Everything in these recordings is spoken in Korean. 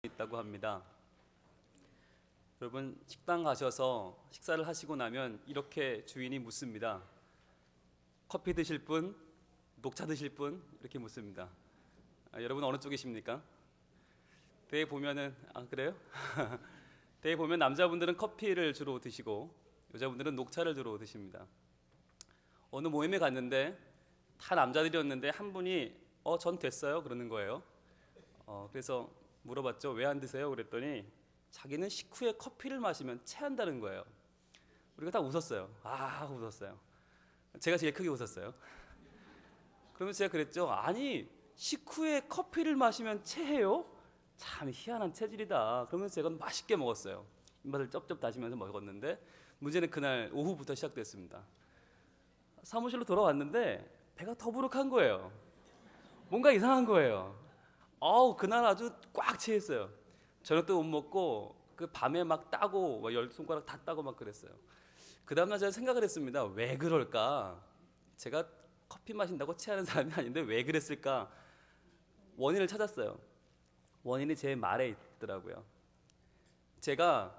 있다고 합니다. 여러분, 식당 가셔서 식사를 하시고 나면 이렇게 주인이 묻습니다. 커피 드실 분, 녹차 드실 분? 이렇게 묻습니다. 여러분 어느 쪽이십니까? 대회 보면은 그래요? 대회 보면 남자분들은 커피를 주로 드시고 여자분들은 녹차를 주로 드십니다. 어느 모임에 갔는데 다 남자들이었는데 한 분이 전 됐어요 그러는 거예요. 그래서 물어봤죠. 왜 안 드세요? 그랬더니 자기는 식후에 커피를 마시면 체한다는 거예요. 우리가 다 웃었어요. 웃었어요. 제가 제일 크게 웃었어요. 그러면서 제가 그랬죠. 아니, 식후에 커피를 마시면 체해요? 참 희한한 체질이다. 그러면서 제가 맛있게 먹었어요. 입맛을 쩝쩝 다시면서 먹었는데 문제는 그날 오후부터 시작됐습니다. 사무실로 돌아왔는데 배가 더부룩한 거예요. 뭔가 이상한 거예요. 그날 아주 꽉 체했어요. 저녁도 못 먹고 그 밤에 막 따고 10손가락 다 따고 막 그랬어요. 그 다음날 제가 생각을 했습니다. 왜 그럴까? 제가 커피 마신다고 체하는 사람이 아닌데 왜 그랬을까? 원인을 찾았어요. 원인이 제 말에 있더라고요. 제가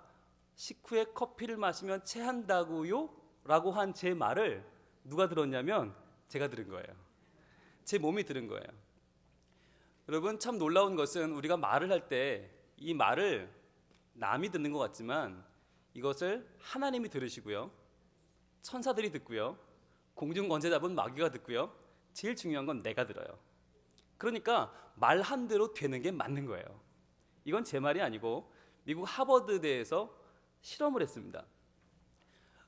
식후에 커피를 마시면 체한다고요? 라고 한 제 말을 누가 들었냐면 제가 들은 거예요. 제 몸이 들은 거예요. 여러분, 참 놀라운 것은 우리가 말을 할 때 이 말을 남이 듣는 것 같지만 이것을 하나님이 들으시고요, 천사들이 듣고요, 공중권세 잡은 마귀가 듣고요, 제일 중요한 건 내가 들어요. 그러니까 말한 대로 되는 게 맞는 거예요. 이건 제 말이 아니고 미국 하버드대에서 실험을 했습니다.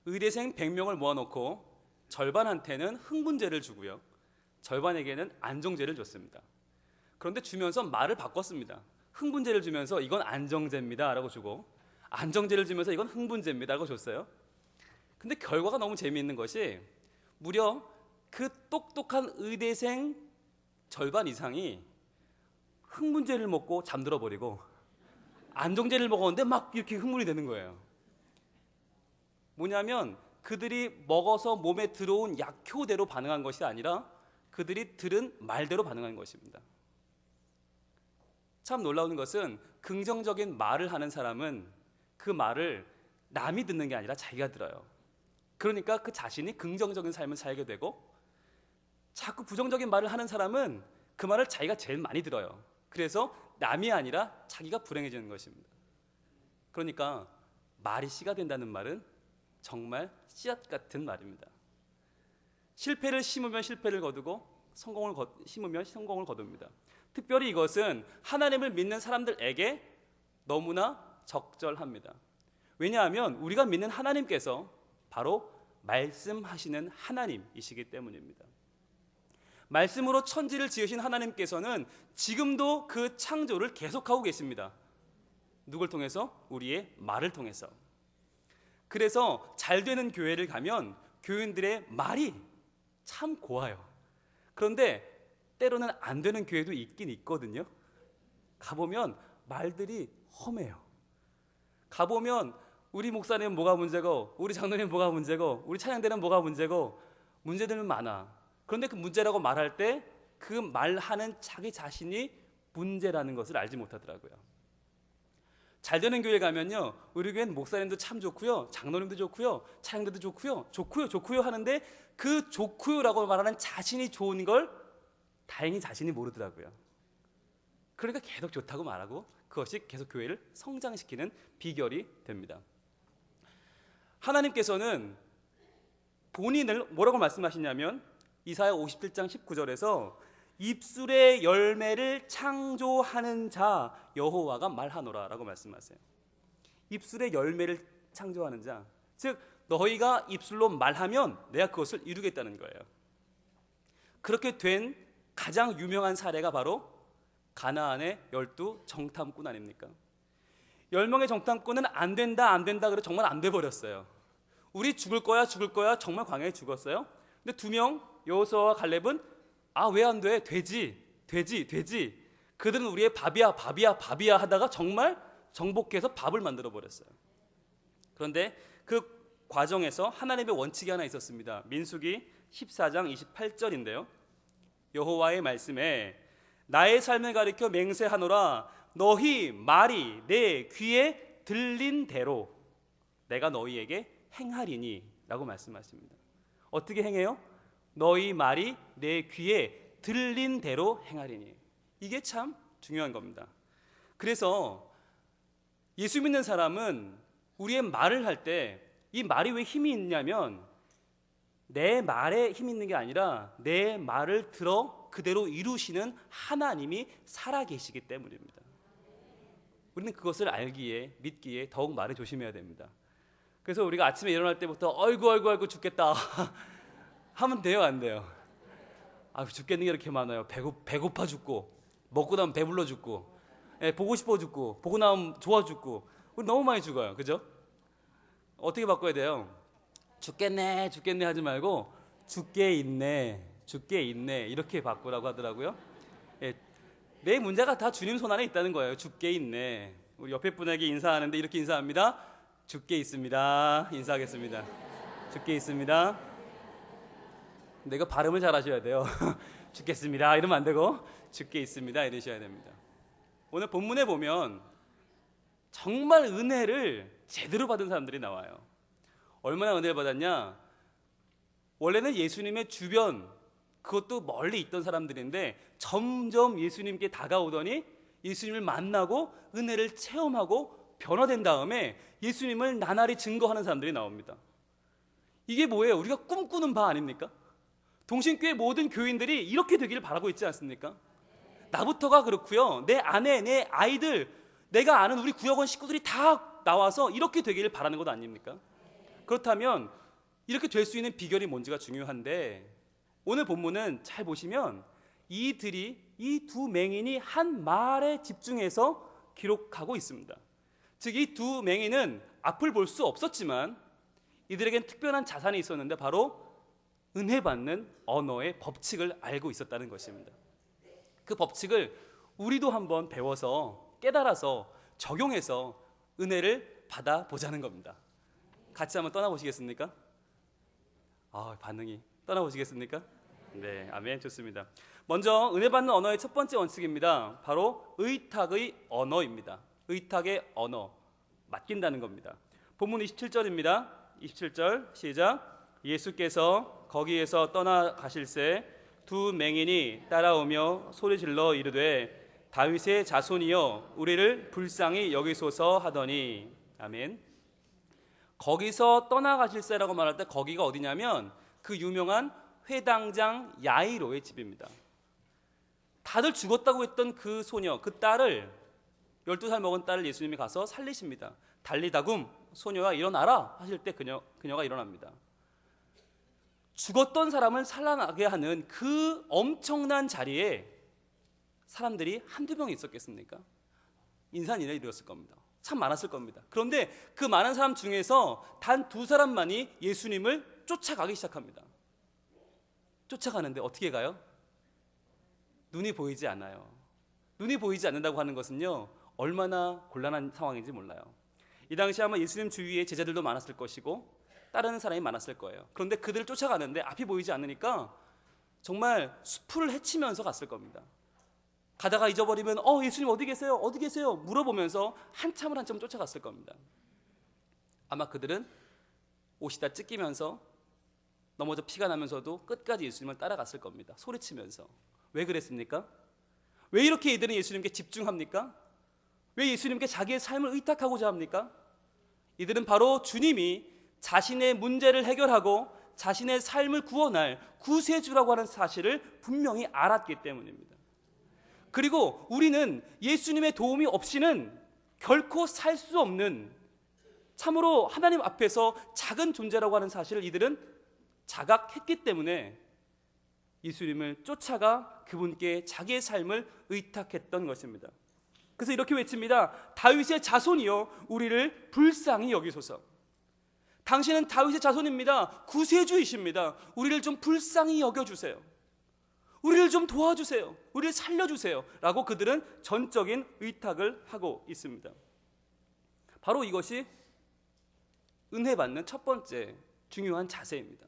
의대생 100명을 모아놓고 절반한테는 흥분제를 주고요, 절반에게는 안정제를 줬습니다. 그런데 주면서 말을 바꿨습니다. 흥분제를 주면서 이건 안정제입니다 라고 주고, 안정제를 주면서 이건 흥분제입니다 라고 줬어요. 근데 결과가 너무 재미있는 것이 무려 그 똑똑한 의대생 절반 이상이 흥분제를 먹고 잠들어 버리고 안정제를 먹었는데 막 이렇게 흥분이 되는 거예요. 뭐냐면 그들이 먹어서 몸에 들어온 약효대로 반응한 것이 아니라 그들이 들은 말대로 반응한 것입니다. 참 놀라운 것은 긍정적인 말을 하는 사람은 그 말을 남이 듣는 게 아니라 자기가 들어요. 그러니까 그 자신이 긍정적인 삶을 살게 되고, 자꾸 부정적인 말을 하는 사람은 그 말을 자기가 제일 많이 들어요. 그래서 남이 아니라 자기가 불행해지는 것입니다. 그러니까 말이 씨가 된다는 말은 정말 씨앗 같은 말입니다. 실패를 심으면 실패를 거두고 성공을 심으면 성공을 거둡니다. 특별히 이것은 하나님을 믿는 사람들에게 너무나 적절합니다. 왜냐하면 우리가 믿는 하나님께서 바로 말씀하시는 하나님이시기 때문입니다. 말씀으로 천지를 지으신 하나님께서는 지금도 그 창조를 계속하고 계십니다. 누굴 통해서? 우리의 말을 통해서. 그래서 잘 되는 교회를 가면 교인들의 말이 참 고와요. 그런데 때로는 안 되는 교회도 있긴 있거든요. 가보면 말들이 험해요. 가보면 우리 목사님은 뭐가 문제고, 우리 장로님은 뭐가 문제고, 우리 찬양대는 뭐가 문제고, 문제들은 많아. 그런데 그 문제라고 말할 때 그 말하는 자기 자신이 문제라는 것을 알지 못하더라고요. 잘 되는 교회 가면요, 우리 교회는 목사님도 참 좋고요, 장로님도 좋고요, 찬양대도 좋고요 하는데 그 좋고요라고 말하는 자신이 좋은 걸 다행히 자신이 모르더라고요. 그러니까 계속 좋다고 말하고 그것이 계속 교회를 성장시키는 비결이 됩니다. 하나님께서는 본인을 뭐라고 말씀하시냐면 이사야 57장 19절에서 입술의 열매를 창조하는 자 여호와가 말하노라 라고 말씀하세요. 입술의 열매를 창조하는 자, 즉 너희가 입술로 말하면 내가 그것을 이루겠다는 거예요. 그렇게 된 가장 유명한 사례가 바로 가나안의 12 정탐꾼 아닙니까? 10명의 정탐꾼은 안 된다 그래 정말 안 돼버렸어요. 우리 죽을 거야 정말 광야에 죽었어요. 근데 2명 여호수아와 갈렙은 왜 안 돼? 되지. 그들은 우리의 밥이야 하다가 정말 정복해서 밥을 만들어 버렸어요. 그런데 그 과정에서 하나님의 원칙이 하나 있었습니다. 민수기 14장 28절인데요. 여호와의 말씀에 나의 삶을 가리켜 맹세하노라 너희 말이 내 귀에 들린 대로 내가 너희에게 행하리니 라고 말씀하십니다. 어떻게 행해요? 너희 말이 내 귀에 들린 대로 행하리니. 이게 참 중요한 겁니다. 그래서 예수 믿는 사람은 우리의 말을 할 때 이 말이 왜 힘이 있냐면 내 말에 힘이 있는 게 아니라 내 말을 들어 그대로 이루시는 하나님이 살아계시기 때문입니다. 우리는 그것을 알기에 믿기에 더욱 말을 조심해야 됩니다. 그래서 우리가 아침에 일어날 때부터 아이고 죽겠다 하면 돼요, 안 돼요? 죽겠는 게 이렇게 많아요. 배고파 죽고, 먹고 나면 배불러 죽고, 보고 싶어 죽고, 보고 나면 좋아 죽고. 우리 너무 많이 죽어요, 그죠? 어떻게 바꿔야 돼요? 죽겠네 하지 말고 죽게 있네 이렇게 바꾸라고 하더라고요. 내 문제가 다 주님 손 안에 있다는 거예요. 죽게 있네. 우리 옆에 분에게 인사하는데 이렇게 인사합니다. 죽게 있습니다. 인사하겠습니다. 죽게 있습니다. 근데 이거 발음을 잘 하셔야 돼요. 죽겠습니다 이러면 안 되고 죽게 있습니다 이러셔야 됩니다. 오늘 본문에 보면 정말 은혜를 제대로 받은 사람들이 나와요. 얼마나 은혜를 받았냐? 원래는 예수님의 주변, 그것도 멀리 있던 사람들인데 점점 예수님께 다가오더니 예수님을 만나고 은혜를 체험하고 변화된 다음에 예수님을 나날이 증거하는 사람들이 나옵니다. 이게 뭐예요? 우리가 꿈꾸는 바 아닙니까? 동신교회 모든 교인들이 이렇게 되기를 바라고 있지 않습니까? 나부터가 그렇고요. 내 아내, 내 아이들, 내가 아는 우리 구역원 식구들이 다 나와서 이렇게 되기를 바라는 것 아닙니까? 그렇다면 이렇게 될 수 있는 비결이 뭔지가 중요한데 오늘 본문은 잘 보시면 이 두 맹인이 한 말에 집중해서 기록하고 있습니다. 즉 이 두 맹인은 앞을 볼 수 없었지만 이들에겐 특별한 자산이 있었는데 바로 은혜 받는 언어의 법칙을 알고 있었다는 것입니다. 그 법칙을 우리도 한번 배워서 깨달아서 적용해서 은혜를 받아보자는 겁니다. 같이 한번 떠나보시겠습니까? 반응이 떠나보시겠습니까? 네, 아멘. 좋습니다. 먼저 은혜 받는 언어의 첫 번째 원칙입니다. 바로 의탁의 언어입니다. 의탁의 언어, 맡긴다는 겁니다. 본문 27절입니다. 27절 시작. 예수께서 거기에서 떠나가실새 두 맹인이 따라오며 소리질러 이르되 다윗의 자손이여 우리를 불쌍히 여기소서 하더니. 아멘. 거기서 떠나가실새라고 말할 때 거기가 어디냐면 그 유명한 회당장 야이로의 집입니다. 다들 죽었다고 했던 그 소녀, 그 딸을 12살 먹은 딸을 예수님이 가서 살리십니다. 달리다굼 소녀야 일어나라 하실 때 그녀가 일어납니다. 죽었던 사람을 살아나게 하는 그 엄청난 자리에 사람들이 한두 명 있었겠습니까? 인산인해를 이뤘을 겁니다. 참 많았을 겁니다. 그런데 그 많은 사람 중에서 단 두 사람만이 예수님을 쫓아가기 시작합니다. 쫓아가는데 어떻게 가요? 눈이 보이지 않아요. 눈이 보이지 않는다고 하는 것은요, 얼마나 곤란한 상황인지 몰라요. 이 당시 아마 예수님 주위에 제자들도 많았을 것이고 따르는 사람이 많았을 거예요. 그런데 그들을 쫓아가는데 앞이 보이지 않으니까 정말 숲을 헤치면서 갔을 겁니다. 가다가 잊어버리면 예수님 어디 계세요? 어디 계세요? 물어보면서 한참을 쫓아갔을 겁니다. 아마 그들은 옷이 다 찢기면서 넘어져 피가 나면서도 끝까지 예수님을 따라갔을 겁니다. 소리치면서. 왜 그랬습니까? 왜 이렇게 이들은 예수님께 집중합니까? 왜 예수님께 자기의 삶을 의탁하고자 합니까? 이들은 바로 주님이 자신의 문제를 해결하고 자신의 삶을 구원할 구세주라고 하는 사실을 분명히 알았기 때문입니다. 그리고 우리는 예수님의 도움이 없이는 결코 살 수 없는 참으로 하나님 앞에서 작은 존재라고 하는 사실을 이들은 자각했기 때문에 예수님을 쫓아가 그분께 자기의 삶을 의탁했던 것입니다. 그래서 이렇게 외칩니다. 다윗의 자손이여 우리를 불쌍히 여기소서. 당신은 다윗의 자손입니다. 구세주이십니다. 우리를 좀 불쌍히 여겨주세요. 우리를 좀 도와주세요. 우리를 살려주세요. 라고 그들은 전적인 의탁을 하고 있습니다. 바로 이것이 은혜 받는 첫 번째 중요한 자세입니다.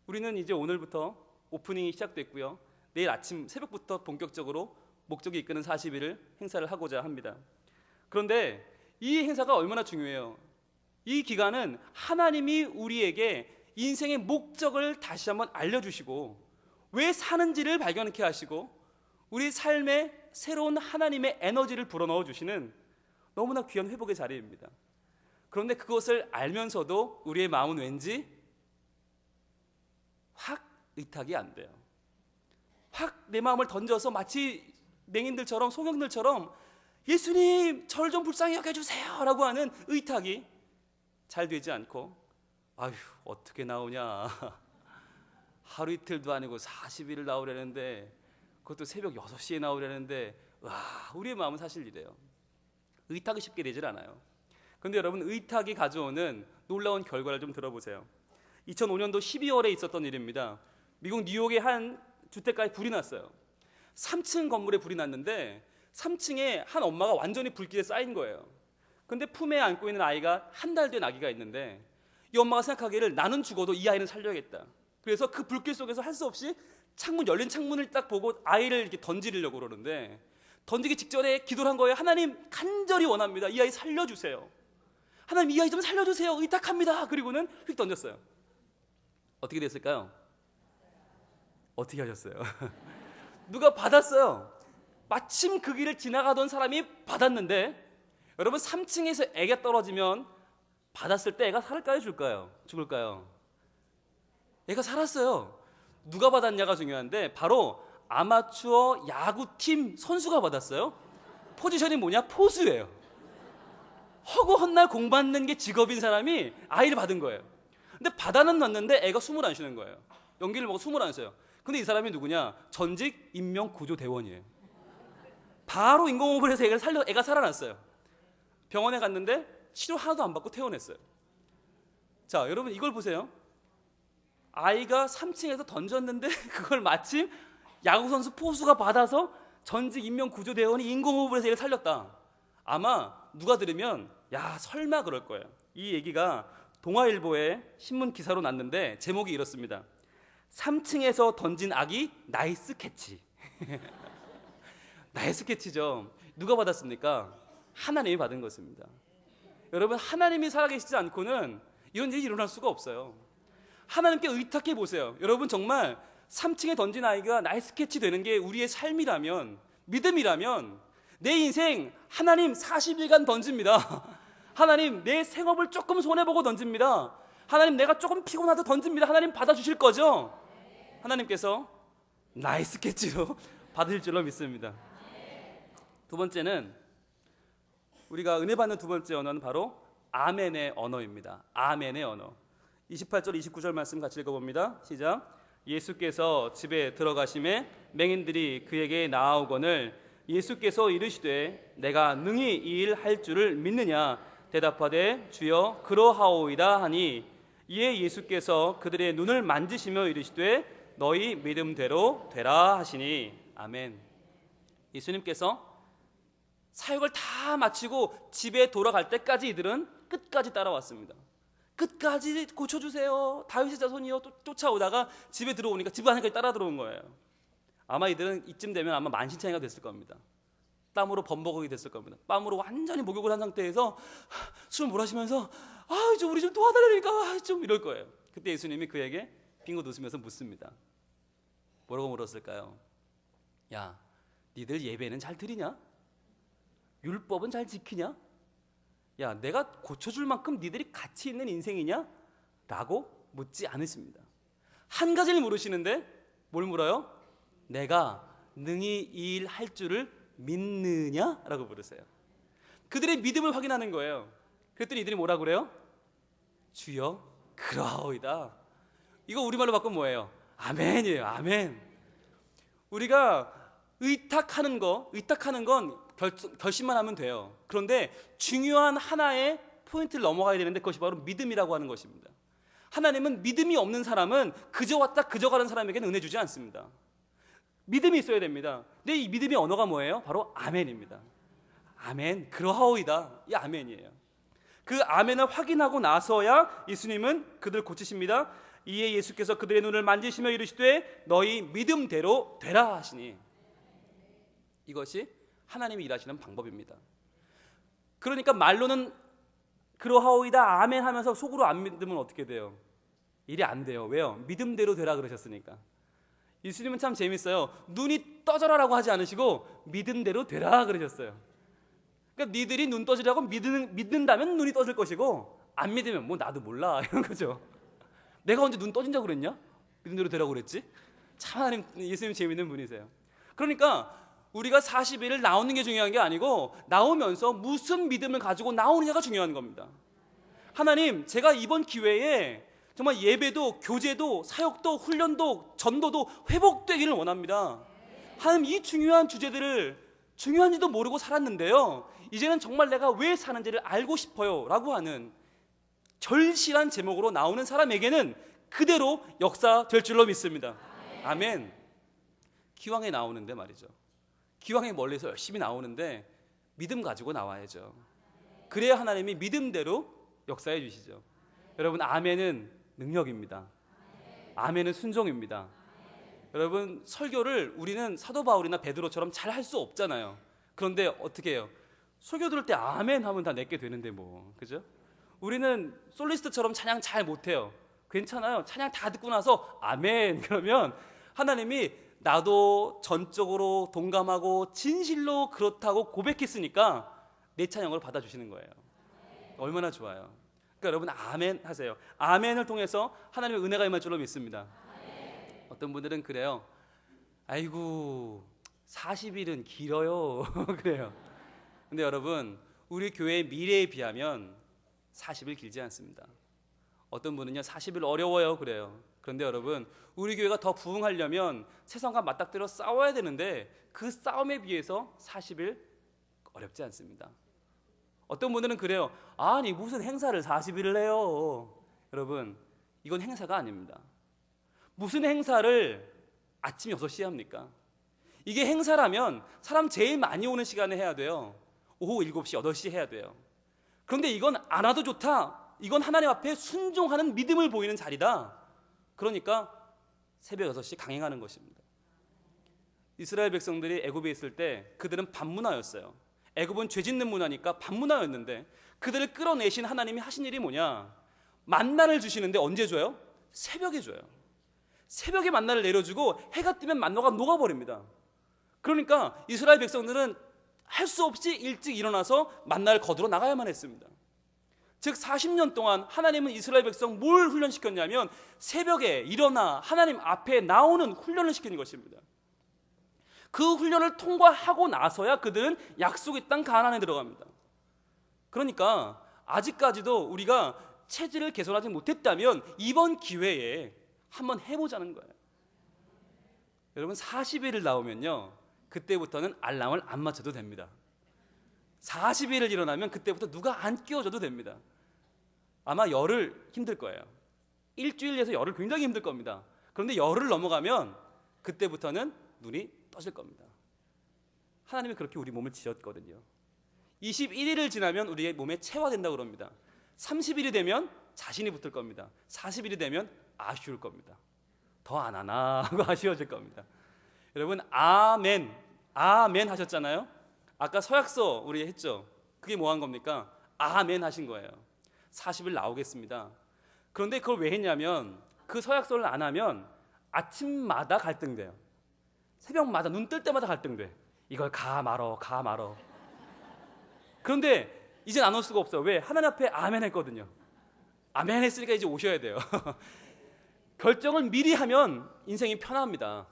우리는 이제 오늘부터 오프닝이 시작됐고요. 내일 아침 새벽부터 본격적으로 목적이 이끄는 40일을 행사를 하고자 합니다. 그런데 이 행사가 얼마나 중요해요. 이 기간은 하나님이 우리에게 인생의 목적을 다시 한번 알려주시고 왜 사는지를 발견케 하시고 우리 삶에 새로운 하나님의 에너지를 불어넣어 주시는 너무나 귀한 회복의 자리입니다. 그런데 그것을 알면서도 우리의 마음은 왠지 확 의탁이 안 돼요. 확 내 마음을 던져서 마치 맹인들처럼 소경들처럼 예수님 저를 좀 불쌍히 여겨주세요 라고 하는 의탁이 잘 되지 않고 아휴 어떻게 나오냐 하루 이틀도 아니고 40일을 나오려는데 그것도 새벽 6시에 나오려는데 와 우리의 마음은 사실 이래요. 의탁이 쉽게 되질 않아요. 그런데 여러분 의탁이 가져오는 놀라운 결과를 좀 들어보세요. 2005년도 12월에 있었던 일입니다. 미국 뉴욕의 한 주택가에 불이 났어요. 3층 건물에 불이 났는데 3층에 한 엄마가 완전히 불길에 쌓인 거예요. 근데 품에 안고 있는 아이가 한 달 된 아기가 있는데 이 엄마가 생각하기를 나는 죽어도 이 아이는 살려야겠다. 그래서 그 불길 속에서 할 수 없이 열린 창문을 딱 보고 아이를 이렇게 던지려고 그러는데 던지기 직전에 기도를 한 거예요. 하나님 간절히 원합니다. 이 아이 살려주세요. 하나님 이 아이 좀 살려주세요. 의탁합니다. 그리고는 휙 던졌어요. 어떻게 됐을까요? 어떻게 하셨어요? 누가 받았어요. 마침 그 길을 지나가던 사람이 받았는데 여러분 3층에서 애가 떨어지면 받았을 때 애가 살까요? 죽을까요? 애가 살았어요. 누가 받았냐가 중요한데 바로 아마추어 야구팀 선수가 받았어요. 포지션이 뭐냐? 포수예요. 허구 헛날 공 받는 게 직업인 사람이 아이를 받은 거예요. 근데 받아는 놨는데 애가 숨을 안 쉬는 거예요. 연기를 먹고 숨을 안 쉬어요. 근데 이 사람이 누구냐? 전직 인명구조대원이에요. 바로 인공호흡을 해서 애가 살아났어요. 병원에 갔는데 치료 하나도 안 받고 퇴원했어요. 자, 여러분 이걸 보세요. 아이가 3층에서 던졌는데 그걸 마침 야구선수 포수가 받아서 전직 인명구조대원이 인공호흡을 해서 얘를 살렸다. 아마 누가 들으면 야 설마 그럴 거예요. 이 얘기가 동아일보의 신문 기사로 났는데 제목이 이렇습니다. 3층에서 던진 아기 나이스 캐치. 나이스 캐치죠. 누가 받았습니까? 하나님이 받은 것입니다. 여러분 하나님이 살아계시지 않고는 이런 일이 일어날 수가 없어요. 하나님께 의탁해 보세요. 여러분 정말 3층에 던진 아이가 나이스 캐치 되는 게 우리의 삶이라면 믿음이라면 내 인생 하나님 40일간 던집니다. 하나님 내 생업을 조금 손해보고 던집니다. 하나님 내가 조금 피곤하다 던집니다. 하나님 받아주실 거죠? 하나님께서 나이스 캐치로 받으실 줄로 믿습니다. 두 번째는 우리가 은혜 받는 두 번째 언어는 바로 아멘의 언어입니다. 아멘의 언어. 28절 29절 말씀 같이 읽어봅니다. 시작. 예수께서 집에 들어가심에 맹인들이 그에게 나아오거늘 예수께서 이르시되 내가 능히 이 일 할 줄을 믿느냐 대답하되 주여 그러하오이다 하니 이에 예수께서 그들의 눈을 만지시며 이르시되 너희 믿음대로 되라 하시니 아멘. 예수님께서 사역을 다 마치고 집에 돌아갈 때까지 이들은 끝까지 따라왔습니다. 끝까지 고쳐주세요. 다윗의 자손이요. 또 쫓아오다가 집에 들어오니까 집 안까지 따라 들어온 거예요. 아마 이들은 이쯤 되면 아마 만신창이가 됐을 겁니다. 땀으로 범벅이 됐을 겁니다. 땀으로 완전히 목욕을 한 상태에서 숨을 몰아쉬면서 좀 우리 좀 도와달라니까 좀 이럴 거예요. 그때 예수님이 그에게 빙긋 웃으면서 묻습니다. 뭐라고 물었을까요? 야, 니들 예배는 잘 드리냐? 율법은 잘 지키냐? 야, 내가 고쳐줄 만큼 니들이 가치 있는 인생이냐? 라고 묻지 않으십니다. 한 가지를 물으시는데 뭘 물어요? 내가 능히 이 일 할 줄을 믿느냐? 라고 물으세요. 그들의 믿음을 확인하는 거예요. 그랬더니 이들이 뭐라 그래요? 주여 그러하오이다. 이거 우리말로 바꾸면 뭐예요? 아멘이에요. 아멘. 우리가 의탁하는 건 결심만 하면 돼요. 그런데 중요한 하나의 포인트를 넘어가야 되는데 그것이 바로 믿음이라고 하는 것입니다. 하나님은 믿음이 없는 사람은 그저 왔다 그저 가는 사람에게는 은혜 주지 않습니다. 믿음이 있어야 됩니다. 근데 이 믿음의 언어가 뭐예요? 바로 아멘입니다. 아멘, 그러하오이다. 이 아멘이에요. 그 아멘을 확인하고 나서야 예수님은 그들을 고치십니다. 이에 예수께서 그들의 눈을 만지시며 이르시되 너희 믿음대로 되라 하시니 이것이 하나님이 일하시는 방법입니다. 그러니까 말로는 그러하오이다 아멘 하면서 속으로 안 믿으면 어떻게 돼요? 일이 안 돼요. 왜요? 믿음대로 되라 그러셨으니까. 예수님은 참 재밌어요. 눈이 떠져라라고 하지 않으시고 믿음대로 되라 그러셨어요. 그러니까 니들이 눈 떠지라고 믿는다면 눈이 떠질 것이고 안 믿으면 뭐 나도 몰라 이런 거죠. 내가 언제 눈 떠진다고 그랬냐? 믿음대로 되라고 그랬지? 참 하나님, 예수님 재밌는 분이세요. 그러니까 우리가 40일을 나오는 게 중요한 게 아니고 나오면서 무슨 믿음을 가지고 나오느냐가 중요한 겁니다. 하나님, 제가 이번 기회에 정말 예배도 교제도 사역도 훈련도 전도도 회복되기를 원합니다. 하나님, 이 중요한 주제들을 중요한지도 모르고 살았는데요, 이제는 정말 내가 왜 사는지를 알고 싶어요 라고 하는 절실한 제목으로 나오는 사람에게는 그대로 역사될 줄로 믿습니다. 아멘. 기왕에 나오는데 말이죠, 기왕에 멀리서 열심히 나오는데 믿음 가지고 나와야죠. 그래야 하나님이 믿음대로 역사해 주시죠. 여러분, 아멘은 능력입니다. 아멘은 순종입니다. 여러분, 설교를 우리는 사도 바울이나 베드로처럼 잘 할 수 없잖아요. 그런데 어떻게 해요? 설교 들을 때 아멘 하면 다 내게 되는데 뭐, 그죠? 우리는 솔리스트처럼 찬양 잘 못해요. 괜찮아요. 찬양 다 듣고 나서 아멘 그러면 하나님이 나도 전적으로 동감하고 진실로 그렇다고 고백했으니까 내 찬양으로 받아주시는 거예요. 얼마나 좋아요. 그러니까 여러분, 아멘 하세요. 아멘을 통해서 하나님의 은혜가 임할 줄로 믿습니다. 어떤 분들은 그래요. 아이고 40일은 길어요 그래요. 근데 여러분, 우리 교회의 미래에 비하면 40일 길지 않습니다. 어떤 분은요 40일 어려워요 그래요. 그런데 여러분, 우리 교회가 더 부흥하려면 세상과 맞닥뜨려 싸워야 되는데 그 싸움에 비해서 40일 어렵지 않습니다. 어떤 분들은 그래요. 아니 무슨 행사를 40일을 해요. 여러분, 이건 행사가 아닙니다. 무슨 행사를 아침 6시에 합니까? 이게 행사라면 사람 제일 많이 오는 시간에 해야 돼요. 오후 7시, 8시 해야 돼요. 그런데 이건 안 와도 좋다. 이건 하나님 앞에 순종하는 믿음을 보이는 자리다. 그러니까 새벽 6시 강행하는 것입니다. 이스라엘 백성들이 애굽에 있을 때 그들은 밤문화였어요. 애굽은 죄 짓는 문화니까 밤문화였는데 그들을 끌어내신 하나님이 하신 일이 뭐냐? 만나를 주시는데 언제 줘요? 새벽에 줘요. 새벽에 만나를 내려주고 해가 뜨면 만나가 녹아버립니다. 그러니까 이스라엘 백성들은 할 수 없이 일찍 일어나서 만나를 거두러 나가야만 했습니다. 즉 40년 동안 하나님은 이스라엘 백성 뭘 훈련시켰냐면 새벽에 일어나 하나님 앞에 나오는 훈련을 시키는 것입니다. 그 훈련을 통과하고 나서야 그들은 약속의 땅 가나안에 들어갑니다. 그러니까 아직까지도 우리가 체질을 개선하지 못했다면 이번 기회에 한번 해보자는 거예요. 여러분, 40일을 나오면요, 그때부터는 알람을 안 맞춰도 됩니다. 40일을 일어나면 그때부터 누가 안 끼워줘도 됩니다. 아마 열흘 힘들 거예요. 일주일에서 열흘 굉장히 힘들 겁니다. 그런데 열흘 넘어가면 그때부터는 눈이 떠질 겁니다. 하나님이 그렇게 우리 몸을 지었거든요. 21일을 지나면 우리의 몸에 체화된다고 그럽니다. 30일이 되면 자신이 붙을 겁니다. 40일이 되면 아쉬울 겁니다. 더 안 하나 하고 아쉬워질 겁니다. 여러분, 아멘, 아멘 하셨잖아요. 아까 서약서 우리 했죠. 그게 뭐 한 겁니까? 아멘 하신 거예요. 40일 나오겠습니다. 그런데 그걸 왜 했냐면 그 서약서를 안 하면 아침마다 갈등돼요. 새벽마다 눈 뜰 때마다 갈등돼. 이걸 가 말어 가 말어. 그런데 이젠 안 올 수가 없어요. 왜? 하나님 앞에 아멘 했거든요. 아멘 했으니까 이제 오셔야 돼요. 결정을 미리 하면 인생이 편합니다.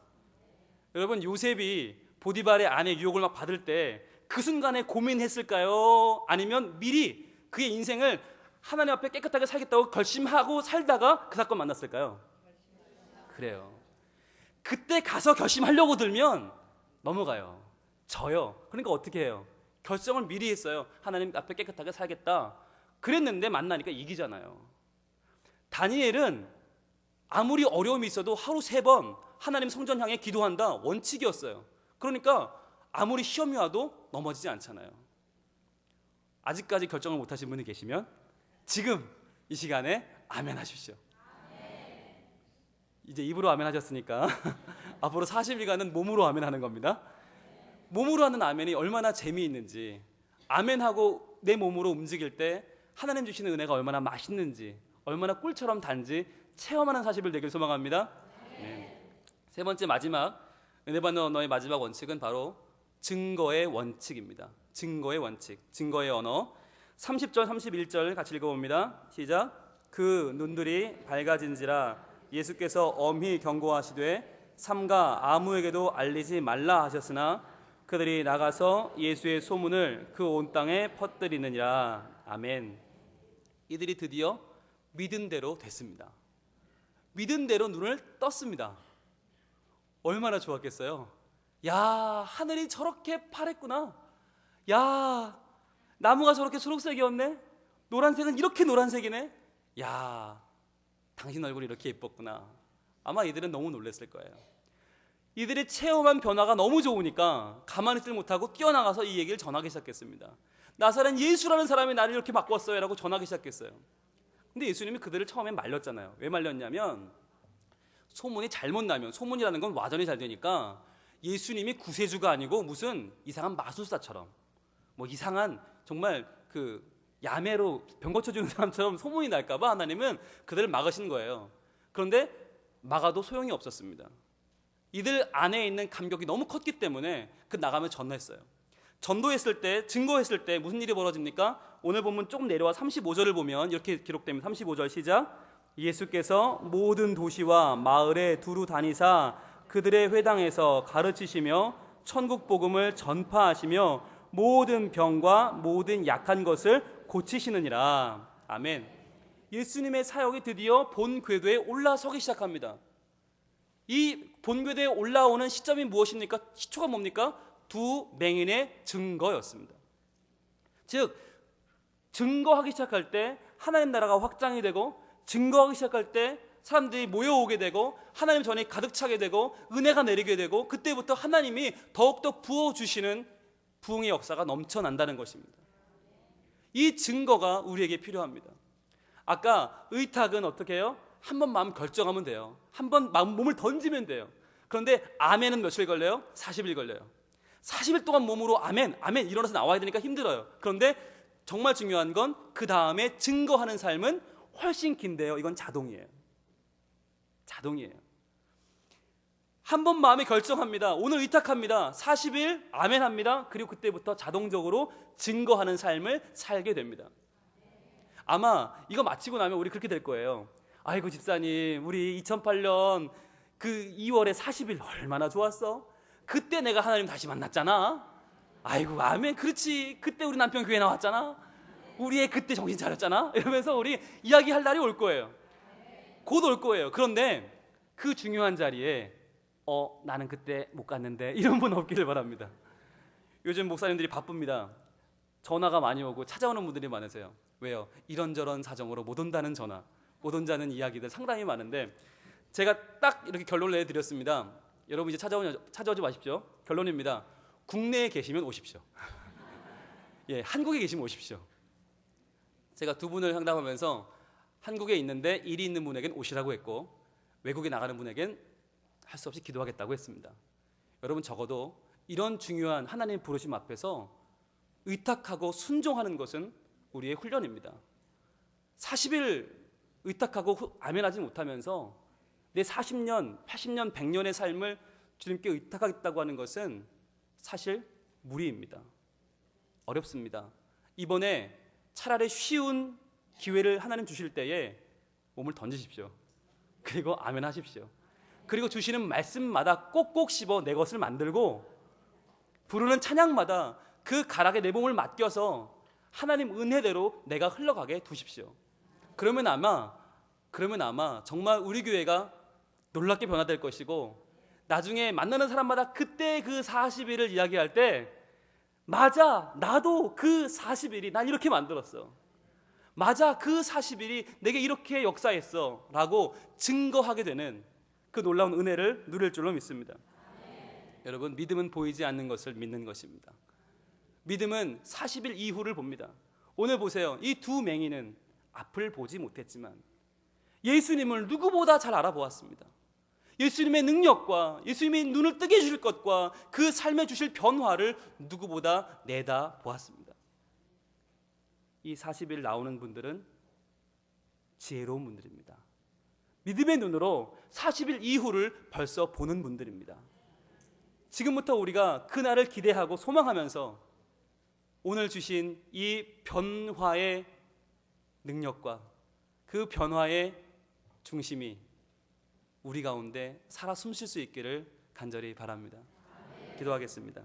여러분, 요셉이 보디발의 아내 유혹을 막 받을 때 그 순간에 고민했을까요? 아니면 미리 그의 인생을 하나님 앞에 깨끗하게 살겠다고 결심하고 살다가 그 사건 만났을까요? 그래요. 그때 가서 결심하려고 들면 넘어가요. 져요. 그러니까 어떻게 해요? 결정을 미리 했어요. 하나님 앞에 깨끗하게 살겠다. 그랬는데 만나니까 이기잖아요. 다니엘은 아무리 어려움이 있어도 하루 3번 하나님 성전 향해 기도한다 원칙이었어요. 그러니까 아무리 시험이 와도 넘어지지 않잖아요. 아직까지 결정을 못하신 분이 계시면 지금 이 시간에 아멘 하십시오. 이제 입으로 아멘 하셨으니까 앞으로 40일간은 몸으로 아멘 하는 겁니다. 몸으로 하는 아멘이 얼마나 재미있는지, 아멘하고 내 몸으로 움직일 때 하나님 주시는 은혜가 얼마나 맛있는지, 얼마나 꿀처럼 단지 체험하는 40일 되길 소망합니다. 네. 세 번째 마지막 은혜 받는 언어의 마지막 원칙은 바로 증거의 원칙입니다. 증거의 원칙, 증거의 언어. 30절 31절 같이 읽어봅니다. 시작. 그 눈들이 밝아진지라 예수께서 엄히 경고하시되 삼가 아무에게도 알리지 말라 하셨으나 그들이 나가서 예수의 소문을 그 온 땅에 퍼뜨리느니라. 아멘. 이들이 드디어 믿은 대로 됐습니다. 믿은 대로 눈을 떴습니다. 얼마나 좋았겠어요. 야, 하늘이 저렇게 파랬구나. 야, 나무가 저렇게 초록색이었네. 노란색은 이렇게 노란색이네. 야, 당신 얼굴이 이렇게 예뻤구나. 아마 이들은 너무 놀랐을 거예요. 이들이 체험한 변화가 너무 좋으니까 가만히 있지 못하고 뛰어나가서 이 얘기를 전하기 시작했습니다. 나사렛 예수라는 사람이 나를 이렇게 바꿨어요 라고 전하기 시작했어요. 근데 예수님이 그들을 처음에 말렸잖아요. 왜 말렸냐면 소문이 잘못 나면, 소문이라는 건 와전이 잘 되니까 예수님이 구세주가 아니고 무슨 이상한 마술사처럼, 뭐 이상한 정말 그 야매로 병 고쳐주는 사람처럼 소문이 날까봐 하나님은 그들을 막으신 거예요. 그런데 막아도 소용이 없었습니다. 이들 안에 있는 감격이 너무 컸기 때문에 그 나가면 전도했어요. 전도했을 때, 증거했을 때 무슨 일이 벌어집니까? 오늘 본문 조금 내려와 35절을 보면 이렇게 기록됩니다. 35절 시작. 예수께서 모든 도시와 마을에 두루 다니사 그들의 회당에서 가르치시며 천국 복음을 전파하시며 모든 병과 모든 약한 것을 고치시느니라. 아멘. 예수님의 사역이 드디어 본 궤도에 올라서기 시작합니다. 이 본 궤도에 올라오는 시점이 무엇입니까? 시초가 뭡니까? 두 맹인의 증거였습니다. 즉 증거하기 시작할 때 하나님 나라가 확장이 되고, 증거하기 시작할 때 사람들이 모여오게 되고, 하나님 전에 가득 차게 되고, 은혜가 내리게 되고, 그때부터 하나님이 더욱더 부어주시는 부흥의 역사가 넘쳐난다는 것입니다. 이 증거가 우리에게 필요합니다. 아까 의탁은 어떻게 해요? 한 번 마음 결정하면 돼요. 한 번 몸을 던지면 돼요. 그런데 아멘은 며칠 걸려요? 40일 걸려요. 40일 동안 몸으로 아멘, 아멘 일어나서 나와야 되니까 힘들어요. 그런데 정말 중요한 건 그 다음에 증거하는 삶은 훨씬 긴데요. 이건 자동이에요. 자동이에요. 한 번 마음에 결정합니다. 오늘 의탁합니다. 40일 아멘합니다. 그리고 그때부터 자동적으로 증거하는 삶을 살게 됩니다. 아마 이거 마치고 나면 우리 그렇게 될 거예요. 아이고 집사님, 우리 2008년 그 2월에 40일 얼마나 좋았어? 그때 내가 하나님 다시 만났잖아. 아이고 아멘. 그렇지, 그때 우리 남편 교회 나왔잖아. 우리 애 그때 정신 차렸잖아. 이러면서 우리 이야기할 날이 올 거예요. 곧 올 거예요. 그런데 그 중요한 자리에 나는 그때 못 갔는데 이런 분 없기를 바랍니다. 요즘 목사님들이 바쁩니다. 전화가 많이 오고 찾아오는 분들이 많으세요. 왜요? 이런저런 사정으로 못 온다는 전화, 못 온다는 이야기들 상당히 많은데, 제가 딱 이렇게 결론을 내드렸습니다. 여러분 이제 찾아오지 마십시오. 결론입니다. 국내에 계시면 오십시오. 예, 한국에 계시면 오십시오. 제가 두 분을 상담하면서 한국에 있는데 일이 있는 분에겐 오시라고 했고, 외국에 나가는 분에겐 할 수 없이 기도하겠다고 했습니다. 여러분 적어도 이런 중요한 하나님의 부르심 앞에서 의탁하고 순종하는 것은 우리의 훈련입니다. 40일 의탁하고 아멘하지 못하면서 내 40년, 80년, 100년의 삶을 주님께 의탁하겠다고 하는 것은 사실 무리입니다. 어렵습니다. 이번에 차라리 쉬운 기회를 하나님 주실 때에 몸을 던지십시오. 그리고 아멘 하십시오. 그리고 주시는 말씀마다 꼭꼭 씹어 내 것을 만들고, 부르는 찬양마다 그 가락에 내 몸을 맡겨서 하나님 은혜대로 내가 흘러가게 두십시오. 그러면 아마 정말 우리 교회가 놀랍게 변화될 것이고, 나중에 만나는 사람마다 그때 그 40일을 이야기할 때, 맞아, 나도 그 40일이 난 이렇게 만들었어. 맞아, 그 40일이 내게 이렇게 역사했어 라고 증거하게 되는 그 놀라운 은혜를 누릴 줄로 믿습니다. 여러분, 믿음은 보이지 않는 것을 믿는 것입니다. 믿음은 40일 이후를 봅니다. 오늘 보세요. 이 두 맹인은 앞을 보지 못했지만 예수님을 누구보다 잘 알아보았습니다. 예수님의 능력과 예수님의 눈을 뜨게 해주실 것과 그 삶에 주실 변화를 누구보다 내다 보았습니다. 이 40일 나오는 분들은 지혜로운 분들입니다. 믿음의 눈으로 40일 이후를 벌써 보는 분들입니다. 지금부터 우리가 그날을 기대하고 소망하면서 오늘 주신 이 변화의 능력과 그 변화의 중심이 우리 가운데 살아 숨쉴 수 있기를 간절히 바랍니다. 기도하겠습니다.